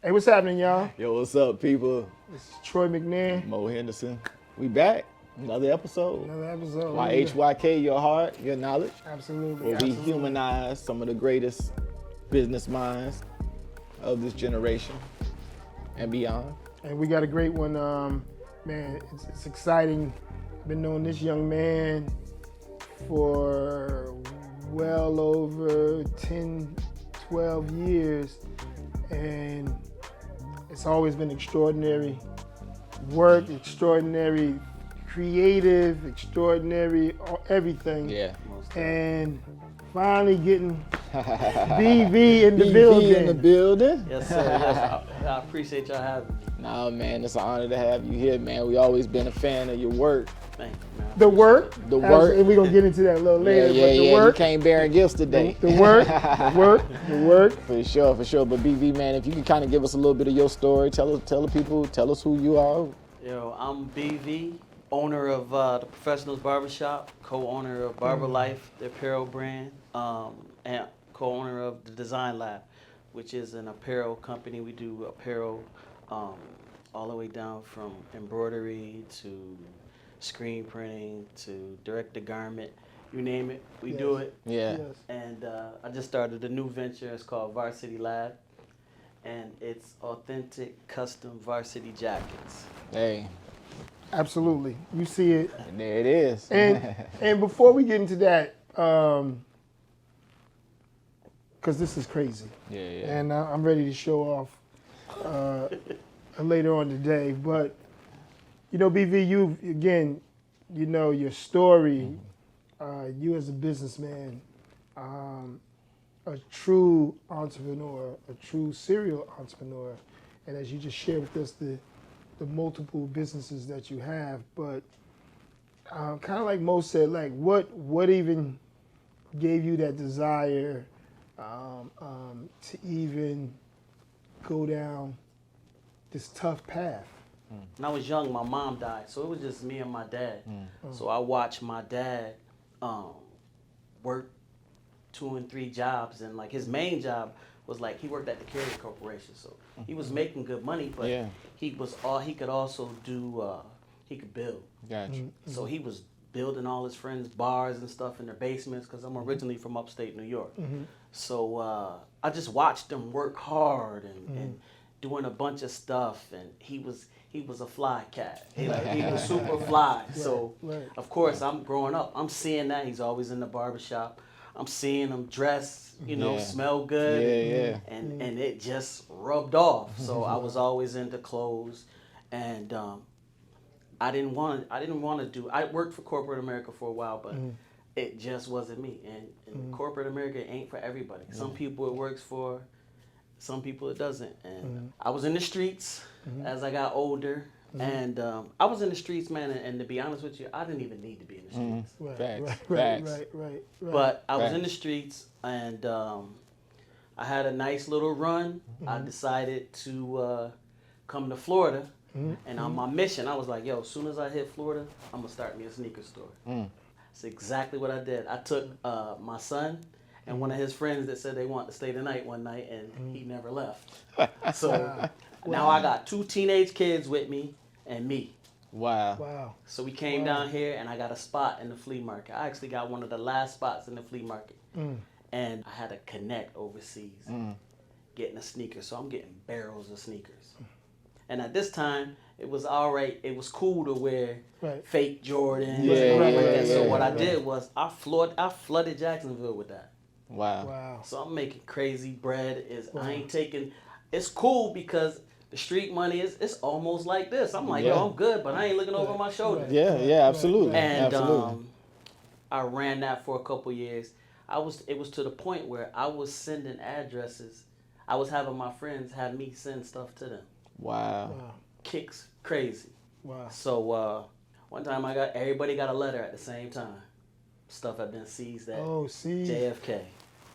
Hey, what's happening, y'all? Yo, what's up, people? This is Troy McNair. Mo Henderson. We back. Another episode. Another episode. YHYK, your heart, your knowledge. Absolutely. Where we humanize some of the greatest business minds of this generation and beyond. And we got a great one. Man, it's exciting. Been knowing this young man for well over 10, 12 years. And it's always been extraordinary work, extraordinary creative, extraordinary everything. Yeah. And finally getting BV in the building. BV in the building. Yes, sir. Yes, I appreciate y'all having me. Nah, man, it's an honor to have you here, man. We always been a fan of your work. Thank you, man. The work. The work. And we're going to get into that a little later. Yeah, but the work. You came bearing gifts today. The work. For sure. But BV, man, if you can kind of give us a little bit of your story, tell the people, tell us who you are. Yo, I'm BV, owner of the Professionals Barbershop, co-owner of Barber Life, the apparel brand, and co-owner of the Design Lab, which is an apparel company. We do apparel all the way down from embroidery to screen printing to direct-to-garment. You name it, we do it. Yeah. Yes. And I just started a new venture. It's called Varsity Lab, and it's authentic custom varsity jackets. Hey. Absolutely. You see it. And there it is. And before we get into that, because this is crazy. Yeah. And I'm ready to show off later on today. But, you know, BV, your story, you as a businessman, a true entrepreneur, a true serial entrepreneur. And as you just shared with us, the multiple businesses that you have. But kind of like Mo said, like what even gave you that desire to even go down this tough path? When I was young, my mom died, so it was just me and my dad. So I watched my dad work 2 and 3 jobs, and like his main job was like he worked at the Carrier Corporation, so he was making good money, but he could also do he could build. Gotcha. So he was building all his friends' bars and stuff in their basements, because I'm originally from upstate New York. So I just watched him work hard and doing a bunch of stuff, and he was a fly cat. He was super fly. So of course I'm growing up, I'm seeing that he's always in the barbershop. I'm seeing him dress, smell good, and it just rubbed off. So I was always into clothes, and I didn't want to do. I worked for corporate America for a while, but it just wasn't me. And corporate America ain't for everybody. Some people it works for, some people it doesn't. And I was in the streets as I got older. And I was in the streets, man, and to be honest with you, I didn't even need to be in the streets. Right. But I was in the streets, and I had a nice little run. I decided to come to Florida, and on my mission, I was like, yo, as soon as I hit Florida, I'm going to start me a sneaker store. That's exactly what I did. I took my son and one of his friends that said they wanted to stay the night one night, and he never left. So now I got 2 teenage kids with me and me. Wow. So we came down here, and I got a spot in the flea market. I actually got one of the last spots in the flea market. And I had to connect overseas, getting a sneaker. So I'm getting barrels of sneakers. And at this time, it was all right. It was cool to wear fake Jordans. So what I did was I flooded Jacksonville with that. Wow. So I'm making crazy bread. I ain't taking. It's cool because the street money it's almost like this. I'm like, yo, I'm good, but I ain't looking over my shoulder. Yeah, absolutely. And I ran that for a couple years. It was to the point where I was sending addresses. I was having my friends have me send stuff to them. Wow. Kicks crazy. Wow. So one time everybody got a letter at the same time. Stuff had been seized at JFK.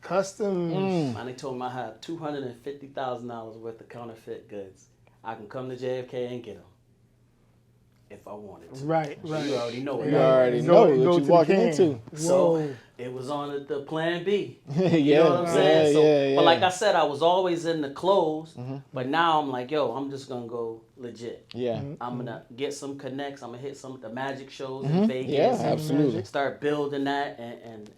Customs. And they told me I had $250,000 worth of counterfeit goods. I can come to JFK and get them. if I wanted to. Right. You already know it. You right? already Go- know go what to you're the walking can. into. So Whoa. it was on the plan B. Yeah, You know what I'm saying? So, yeah. but like I said, I was always in the clothes. But now I'm like, yo, I'm just gonna go legit. Yeah. I'm gonna get some connects. I'm gonna hit some of the magic shows in Vegas. Yeah, and absolutely. Start building that,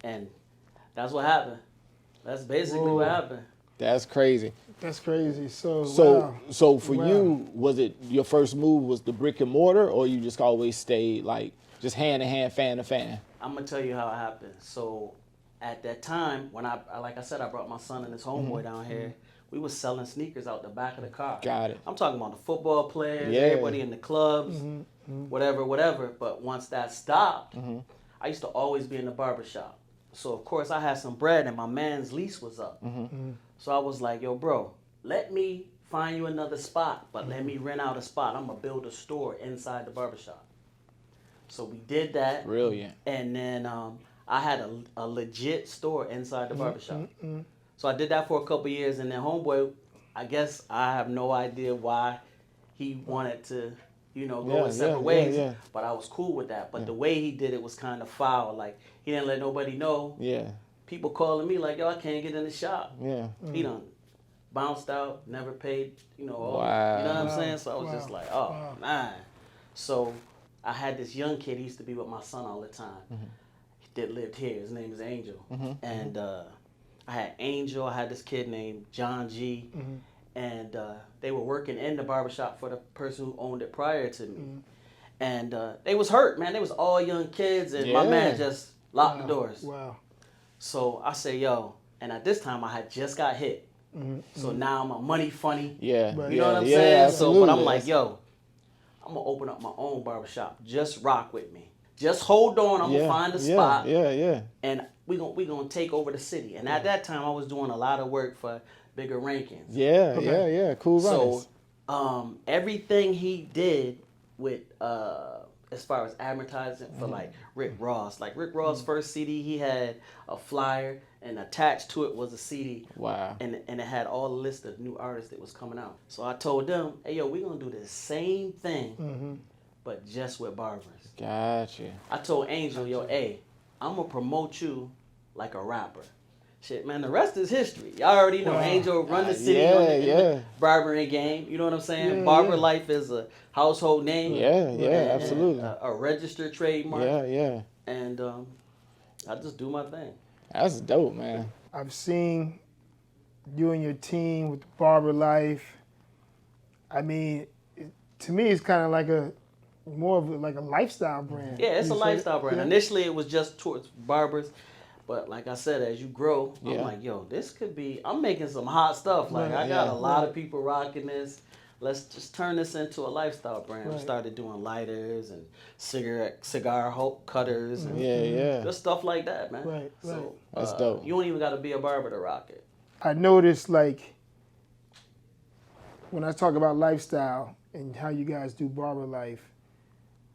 and that's what happened. That's basically what happened. That's crazy. That's crazy. So So, wow. for Wow. you, was it your first move was the brick and mortar, or you just always stayed like just hand to hand, fan to fan? I'm gonna tell you how it happened. So at that time, when I like I said, I brought my son and his homeboy down here. We was selling sneakers out the back of the car. Got it. I'm talking about the football players, Yeah. everybody in the clubs, whatever. But once that stopped, I used to always be in the barbershop. So of course I had some bread and my man's lease was up. So I was like, yo, bro, let me find you another spot, but let me rent out a spot. I'm gonna build a store inside the barbershop. So we did that. Brilliant. And then I had a legit store inside the barbershop. So I did that for a couple years, and then homeboy, I guess I have no idea why he wanted to, go his separate ways. Yeah. But I was cool with that. But the way he did it was kind of foul. Like, he didn't let nobody know. Yeah. People calling me like, yo, I can't get in the shop. Yeah. He done bounced out, never paid, all, Wow. you know what I'm Wow. saying? So I was just Wow. like, oh, Wow. man. So I had this young kid, he used to be with my son all the time. That lived here. His name is Angel. And I had Angel, I had this kid named John G. And they were working in the barbershop for the person who owned it prior to me. And they was hurt, man. They was all young kids, and my Yeah. man just locked the doors. Wow. So I say, yo, and at this time I had just got hit. So now I'm a money funny. Yeah. Right. You know what I'm yeah, saying? Absolutely. So, but I'm like, yo, I'm gonna open up my own barbershop. Just rock with me. Just hold on. I'm gonna find a spot, Yeah. and we gonna take over the city. And at that time, I was doing a lot of work for bigger rankings. Yeah. Cool runners. So, everything he did with as far as advertising for like Rick Ross. Like Rick Ross' first CD, he had a flyer, and attached to it was a CD. Wow. And it had all the list of new artists that was coming out. So I told them, hey, yo, we're going to do the same thing, but just with barbers. Gotcha. I told Angel, yo, hey, I'm going to promote you like a rapper. Shit, man, the rest is history. Y'all already know. Wow. Angel run the city Yeah, on the, in yeah. the barbering game. You know what I'm saying? Yeah, Barber yeah. life is a household name. Yeah, absolutely. A registered trademark. Yeah. And I just do my thing. That's dope, man. I've seen you and your team with Barber Life. I mean, to me, it's kind of like more of like a lifestyle brand. Yeah, it's a You lifestyle brand. yeah. Initially, it was just towards barbers. But like I said, as you grow, I'm Yeah. like, yo, this could be, I'm making some hot stuff. Like, Right, I got yeah. a lot of people rocking this. Let's just turn this into a lifestyle brand. We Right. started doing lighters and cigar cutters and Yeah. just stuff like that, man. Right. So That's dope. You don't even got to be a barber to rock it. I noticed, like, when I talk about lifestyle and how you guys do Barber Life,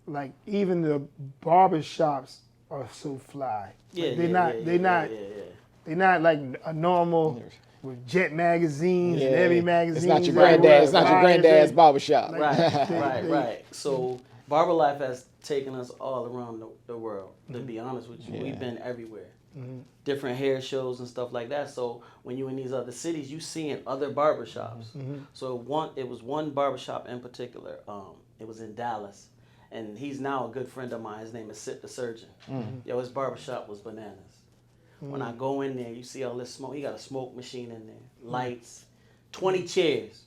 like, even the barber shops are so fly. Like, they're not like a normal with Jet magazines and every magazine. It's not your granddad. It's not your granddad's barbershop. Right. So Barber Life has taken us all around the world. To be honest with you, we've been everywhere. Different hair shows and stuff like that. So when you in these other cities, you seeing other barbershops. So it was one barbershop in particular. It was in Dallas, and he's now a good friend of mine. His name is Sip the Surgeon. Yo, his barbershop was bananas. When I go in there, you see all this smoke. He got a smoke machine in there, lights, 20 chairs,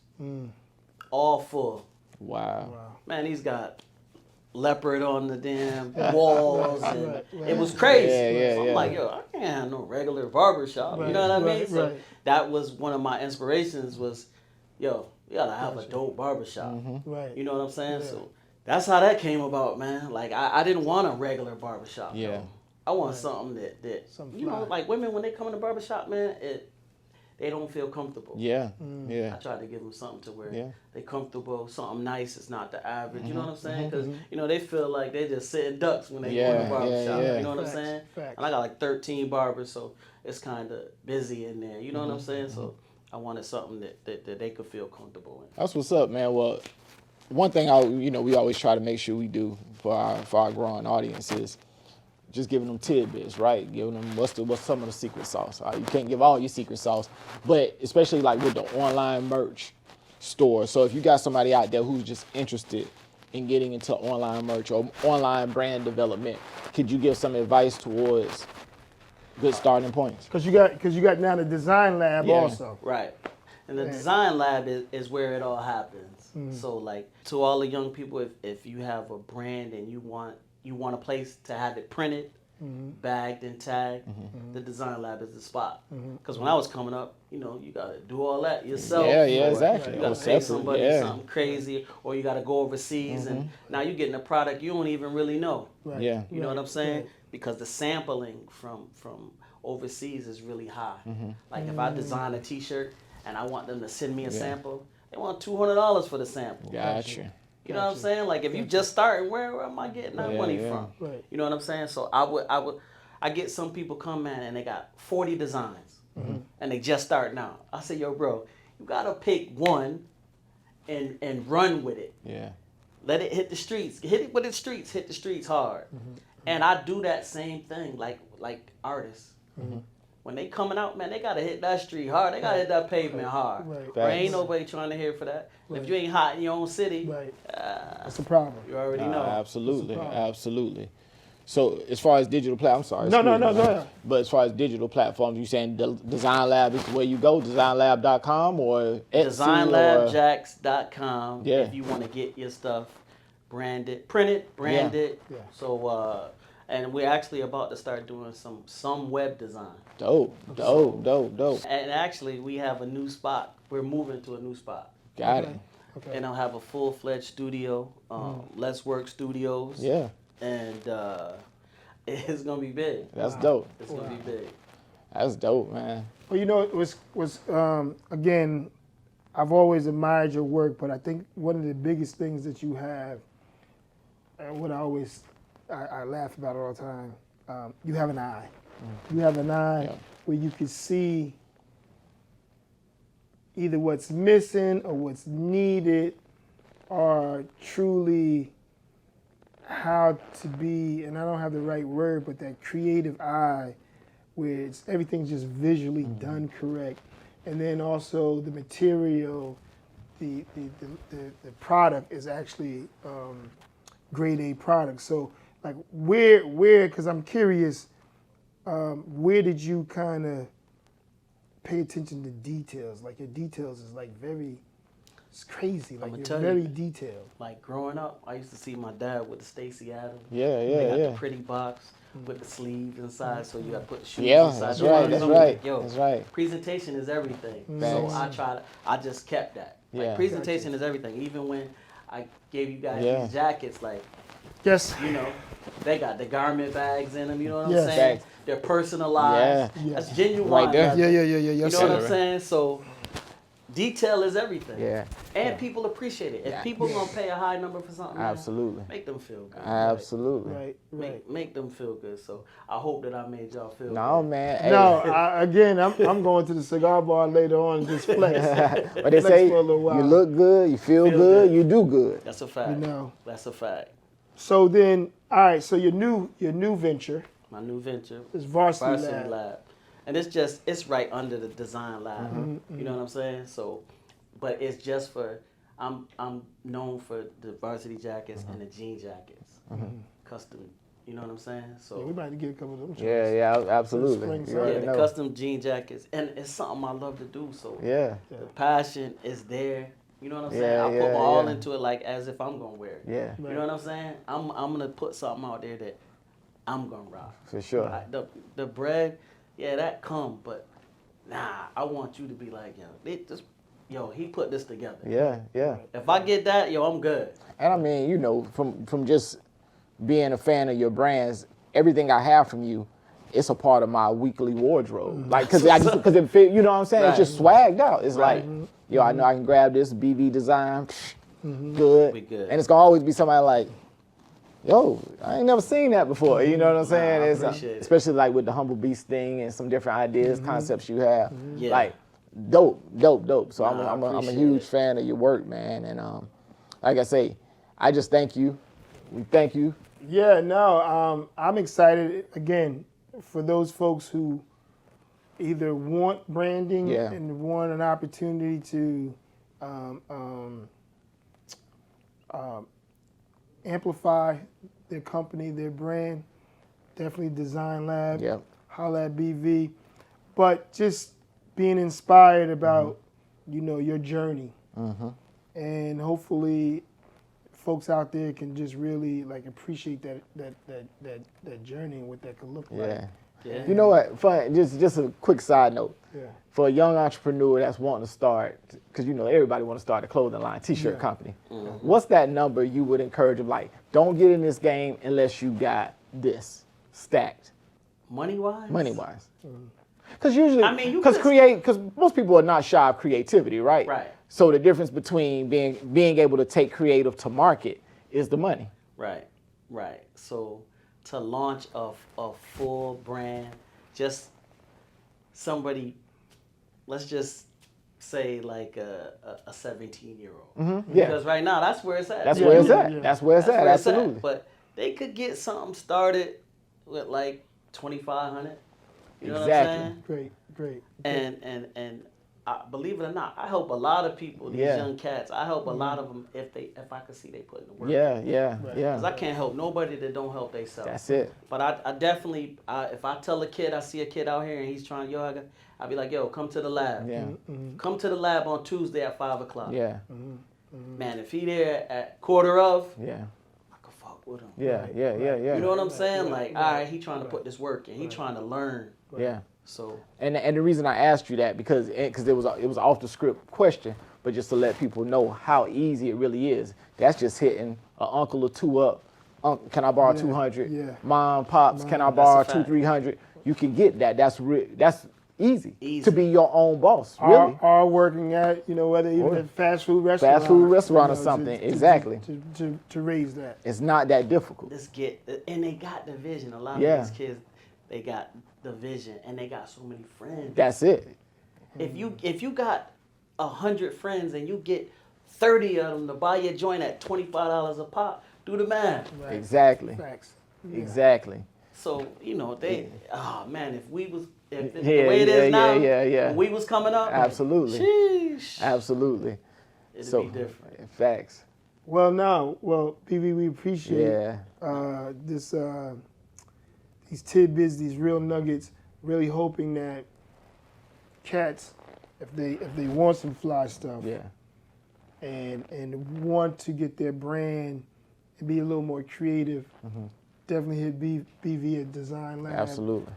all full. Wow. Man, he's got leopard on the damn walls, and it was crazy. Yeah, So I'm yeah. like, yo, I can't have no regular barbershop. You know what I mean? So that was one of my inspirations was, yo, you gotta have a dope barbershop. Right. You know what I'm saying? Yeah. So that's how that came about, man. Like, I didn't want a regular barbershop. Yeah. Though. I want something that Something you know, fly. like women when they come in the barbershop, man, they don't feel comfortable. Yeah. I try to give them something to where they comfortable, something nice. It's not the average. You know what I'm saying? Because they feel like they just sitting ducks when they go in the barbershop. yeah. You know what I'm Facts, saying? facts. And I got like 13 barbers, so it's kind of busy in there. You know what I'm saying? So I wanted something that they could feel comfortable in. That's what's up, man. Well, one thing we always try to make sure we do for our growing audience is just giving them tidbits, right? Giving them what's some of the secret sauce. You can't give all your secret sauce, but especially like with the online merch store. So if you got somebody out there who's just interested in getting into online merch or online brand development, could you give some advice towards good starting points? Because you got now the design lab also. Right. And the design lab is where it all happens. So like to all the young people, if you have a brand and you want a place to have it printed, bagged and tagged, the design lab is the spot. Because when I was coming up, you gotta do all that yourself. Yeah, exactly. You gotta pay somebody something crazy, or you gotta go overseas, and now you're getting a product you don't even really know. Right. Yeah. You know what I'm saying? Because the sampling from overseas is really high. Like if I design a T-shirt and I want them to send me a sample, they want $200 for the sample. Gotcha. You know what I'm saying? Like if you just starting, where am I getting that money from? Right. You know what I'm saying? So I get some people come in and they got 40 designs and they just starting out. I say, yo, bro, you gotta pick one and run with it. Yeah. Let it hit the streets. Hit it with the streets. Hit the streets hard. And I do that same thing like artists. When they coming out, man, they gotta hit that street hard. They gotta hit that pavement hard. Right. There ain't nobody trying to hear for that. Right. If you ain't hot in your own city, That's the problem. you already know. Absolutely. So as far as digital platforms, No. But as far as digital platforms, you saying the Design Lab is where you go, designlab.com or Etsy Designlabjacks.com if you want to get your stuff printed. Yeah. So and we're actually about to start doing some web design. Dope. And actually we have a new spot. We're moving to a new spot. Got it. Okay. And I'll have a full-fledged studio, Let's Work Studios. Yeah. And it's gonna be big. That's dope. It's gonna be big. That's dope, man. Well, it was again, I've always admired your work, but I think one of the biggest things that you have, and what I laugh about all the time, you have an eye. You have an eye where you can see either what's missing or what's needed, or truly how to be, and I don't have the right word, but that creative eye where everything's just visually done correct. And then also the material, the product is actually grade A product. So like where, because I'm curious, where did you kind of pay attention to details? Like your details is like it's crazy. Like you're very detailed. Like growing up, I used to see my dad with the Stacey Adams. Yeah. The pretty box with the sleeves inside, so you got to put the shoes inside. That's right. Presentation is everything. So I just kept that. Like presentation is everything. Even when I gave you guys these jackets, like, Yes. they got the garment bags in them. You know what I'm saying? They're personalized. Yeah. That's genuine. Right there. Yeah. You know what I'm saying? So detail is everything. Yeah. And people appreciate it. If people gonna pay a high number for something, Absolutely. man, make them feel good. Absolutely. Right. Make them feel good. So I hope that I made y'all feel No, good. man. Hey. No, I'm going to the cigar bar later on and just flex. But they say for a little while. you look good, you feel good, you do good. That's a fact. That's a fact. So then, all right. So your new venture, My new venture is Varsity Lab. Lab. And it's right under the design lab. You know what I'm saying? So, but it's just for, I'm known for the varsity jackets and the jean jackets. Custom, you know what I'm saying? So Yeah, we might get a couple of them. Yeah, absolutely. Spring, You already the know. custom jean jackets. And it's something I love to do. So Yeah. the passion is there. You know what I'm saying? Yeah, I put my all yeah. into it like as if I'm gonna wear it. Yeah. You know what I'm saying? I'm gonna put something out there that I'm gonna rock. For sure. Like the bread, that come, but nah, I want you to be like, he put this together. Yeah. If I get that, I'm good. And I mean, from just being a fan of your brands, everything I have from you, it's a part of my weekly wardrobe. Like, cause it fit, you know what I'm saying? It's just swagged out. It's like, I know I can grab this BV design, good. We good. And it's gonna always be somebody like, I ain't never seen that before. You know what I'm saying? I It's, appreciate it. especially like with the Humble Beast thing and some different ideas, concepts you have. Yeah. Like, dope. So Nah, I'm a I appreciate huge it. fan of your work, man. And like I say, I just thank you. We thank you. Yeah, no, I'm excited again for those folks who either want branding Yeah. and want an opportunity to amplify their company, their brand. Definitely Design Lab. Yep. Holla at BV. But just being inspired about, your journey. And hopefully folks out there can just really appreciate that journey and what that could look like. Yeah. You know what? Fun. Just a quick side note. Yeah. For a young entrepreneur that's wanting to start, because everybody want to start a clothing line, t-shirt company. What's that number you would encourage them? Like, don't get in this game unless you got this stacked. Money wise. Because usually, I mean, because most people are not shy of creativity, right? Right. So the difference between being able to take creative to market is the money. Right. So to launch a full brand, just somebody, let's just say like a 17-year-old. Yeah. Because right now that's where it's at. That's where it's at. Yeah. That's where it's at. Absolutely. But they could get something started with like $2,500. You know what I'm Exactly. saying? Great. And believe it or not, I help a lot of people. These young cats. I help a lot of them if I could see they put in the work. Yeah. Because I can't help nobody that don't help themselves. That's it. But I definitely, if I tell a kid, I see a kid out here and he's trying yoga, I'll be like, yo, come to the lab. Yeah. Come to the lab on Tuesday at 5 o'clock. Yeah. Man, if he there at quarter of, Yeah. I can fuck with him. Yeah. You You know what I'm saying? Like, all right, he trying to put this work in. He trying to learn. Yeah. So. And the reason I asked you that because it was an off the script question, but just to let people know how easy it really is. That's just hitting an uncle or two up. Can I borrow 200? Yeah. Mom, pops, can I borrow That's a fact. 200-300? You can get that. That's easy. Easy. To be your own boss. Really. Are working at, whether even Or a fast food restaurant. fast food restaurant or something. Exactly. To raise that. It's not that difficult. And they got the vision. A lot Yeah. of these kids, they got the vision and they got so many friends. That's it. If you got 100 friends and you get 30 of them to buy your joint at $25 a pop, do the math. Right. Exactly. Facts. Yeah. Exactly. So, oh man, if the Yeah, way it is now, yeah. when we was coming up, Absolutely. sheesh, Absolutely. it'd be different. Facts. Well, PB, we appreciate these tidbits, these real nuggets. Really hoping that cats, if they want some fly stuff, Yeah. and want to get their brand and be a little more creative, definitely hit BV at Design Lab. Absolutely.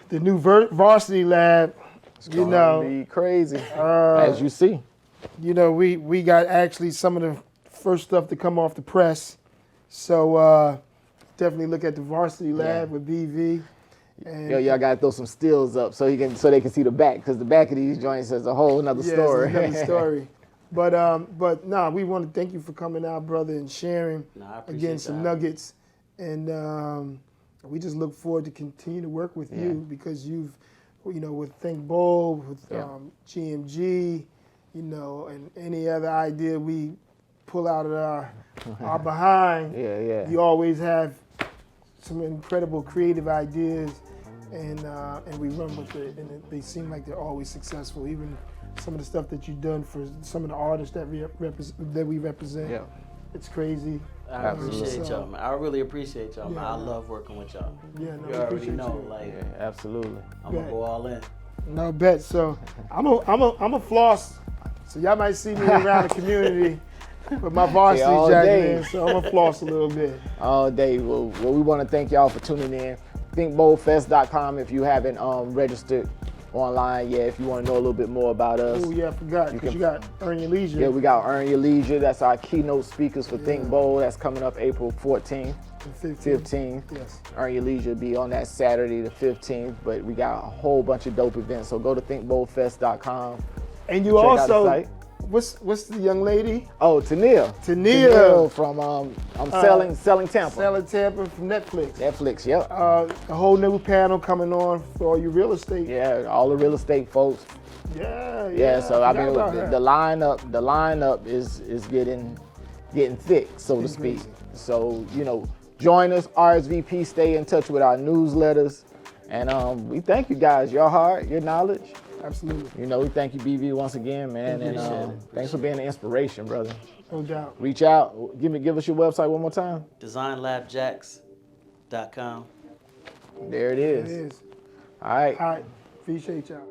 The new Varsity Lab, It's gonna be crazy, as you see. we got actually some of the first stuff to come off the press. So definitely look at the Varsity Lab with BV. And Y'all gotta throw some stills up so they can see the back, because the back of these joints is a whole nother story. It's another story. But we want to thank you for coming out, brother, and sharing I appreciate again some that. nuggets. And we just look forward to continue to work with you because you've, with Think Bold, with GMG, and any other idea we pull out of our behind. Yeah. You always have some incredible creative ideas, and we run with it, and they seem like they're always successful. Even some of the stuff that you've done for some of the artists that we represent, Yeah. it's crazy. I appreciate So- y'all, man. I really appreciate y'all, man. Yeah. I love working with y'all. Yeah, no, You we already appreciate know, you. like Yeah, absolutely. I'm gonna go all in. No bet. So I'm a floss. So y'all might see me around the community with my varsity all jacket day. in. So I'm gonna floss a little bit. All day. Well, we want to thank y'all for tuning in. ThinkBoldFest.com if you haven't registered online yet. If you want to know a little bit more about us. Oh yeah, I forgot because you got Earn Your Leisure. Yeah, we got Earn Your Leisure. That's our keynote speakers for Think Bold. That's coming up April 14th, 15th. Yes. Earn Your Leisure be on that Saturday the 15th. But we got a whole bunch of dope events. So go to thinkboldfest.com. And you Check out the also, site. what's the young lady? Oh, Tennille. Tennille. from Selling Tampa. Selling Tampa from Netflix. Netflix, yep. A whole new panel coming on for all you real estate. Yeah, all the real estate folks. Yeah, so I mean, forgot about the lineup is getting thick, so to speak. crazy. So join us, RSVP. Stay in touch with our newsletters, and we thank you guys. Your heart, your knowledge. Absolutely. We thank you, BV, once again, man, and Appreciate it. thanks for being an inspiration, brother. No doubt. Reach out. Give us your website one more time. DesignLabJax.com. There it It is. is. All right. All right. Appreciate y'all.